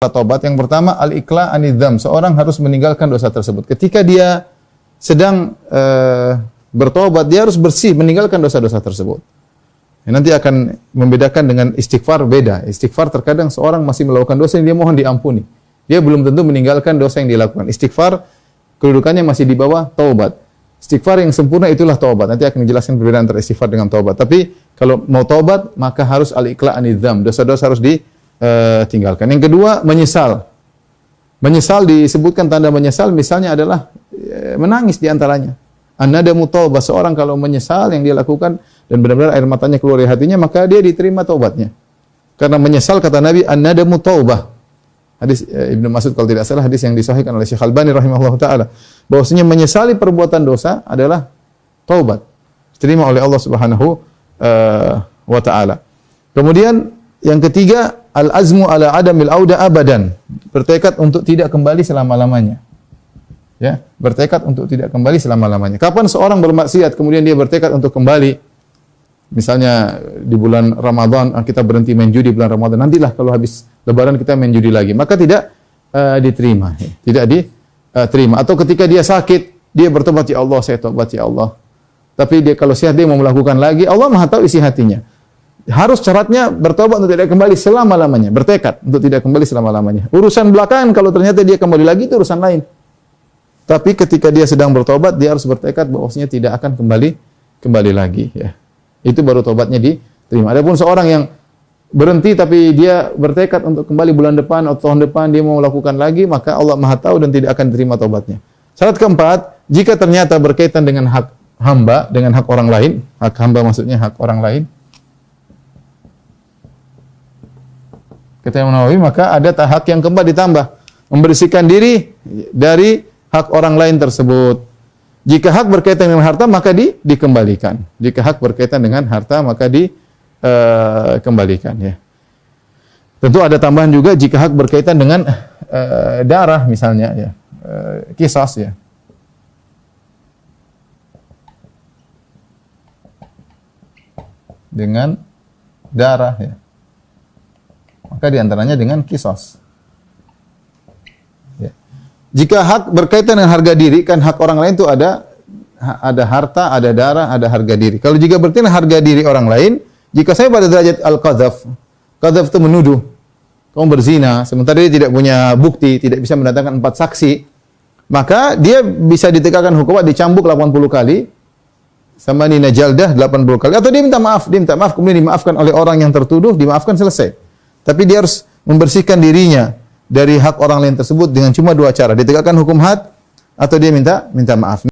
Taubat. Yang pertama al-iqla' anidzam. Seorang harus meninggalkan dosa tersebut. Ketika dia sedang bertobat, dia harus bersih meninggalkan dosa-dosa tersebut. Nanti akan membedakan dengan istighfar, beda. Istighfar terkadang seorang masih melakukan dosa yang dia mohon diampuni. Dia belum tentu meninggalkan dosa yang dilakukan. Istighfar kedudukannya masih di bawah taubat. Istighfar yang sempurna itulah taubat. Nanti akan menjelaskan perbedaan antara istighfar dengan taubat. Tapi kalau mau taubat maka harus al-iqla' anidzam. Dosa-dosa harus ditinggalkan. Yang kedua, menyesal. Menyesal disebutkan tanda menyesal misalnya adalah menangis di antaranya. An-nadamu taubah, seorang kalau menyesal yang dia lakukan dan benar-benar air matanya keluar dari hatinya, maka dia diterima taubatnya. Karena menyesal kata Nabi, an-nadamu taubah. Hadis Ibnu Mas'ud kalau tidak salah, hadis yang disahihkan oleh Syekh Albani rahimahullahu taala, bahwasanya menyesali perbuatan dosa adalah taubat. Diterima oleh Allah Subhanahu wa taala. Kemudian yang ketiga, al-azmu ala adamil auda abadan. Bertekad untuk tidak kembali selama-lamanya. Ya, bertekad untuk tidak kembali selama-lamanya. Kapan seorang bermaksiat kemudian dia bertekad untuk kembali? Misalnya di bulan Ramadan kita berhenti main judi bulan Ramadan. Nantilah kalau habis Lebaran kita main judi lagi. Maka tidak diterima, tidak diterima. Atau ketika dia sakit, dia bertobat, ya Allah, saya tobat ya Allah. Tapi dia kalau sehat dia mau melakukan lagi, Allah Maha tahu isi hatinya. Harus syaratnya bertobat untuk tidak kembali selama-lamanya, bertekad untuk tidak kembali selama-lamanya. Urusan belakangan kalau ternyata dia kembali lagi itu urusan lain. Tapi ketika dia sedang bertobat, dia harus bertekad bahwasanya tidak akan kembali lagi, ya. Itu baru tobatnya diterima. Adapun seorang yang berhenti tapi dia bertekad untuk kembali bulan depan atau tahun depan dia mau melakukan lagi, maka Allah Maha tahu dan tidak akan diterima tobatnya. Syarat keempat, jika ternyata berkaitan dengan hak hamba, dengan hak orang lain, hak hamba maksudnya hak orang lain, kata Imam Nawawi, maka ada hak yang keempat ditambah, membersihkan diri dari hak orang lain tersebut. Jika hak berkaitan dengan harta maka dikembalikan. Jika hak berkaitan dengan harta maka dikembalikan, ya. Tentu ada tambahan juga jika hak berkaitan dengan darah misalnya, ya. Qisas, ya. Dengan darah, ya. Maka diantaranya dengan qisas. Jika hak berkaitan dengan harga diri, kan hak orang lain itu ada harta, ada darah, ada harga diri. Kalau jika berkaitan harga diri orang lain, jika saya pada derajat al-qadzaf, qadzaf itu menuduh kamu berzina, sementara dia tidak punya bukti, tidak bisa mendatangkan 4 saksi, maka dia bisa ditegakkan hukuman dicambuk 80 kali, sama nina jaldah 80 kali, atau dia minta maaf, kemudian dimaafkan oleh orang yang tertuduh, dimaafkan, selesai. Tapi dia harus membersihkan dirinya dari hak orang lain tersebut dengan cuma 2 cara, ditegakkan hukum had atau dia minta maaf.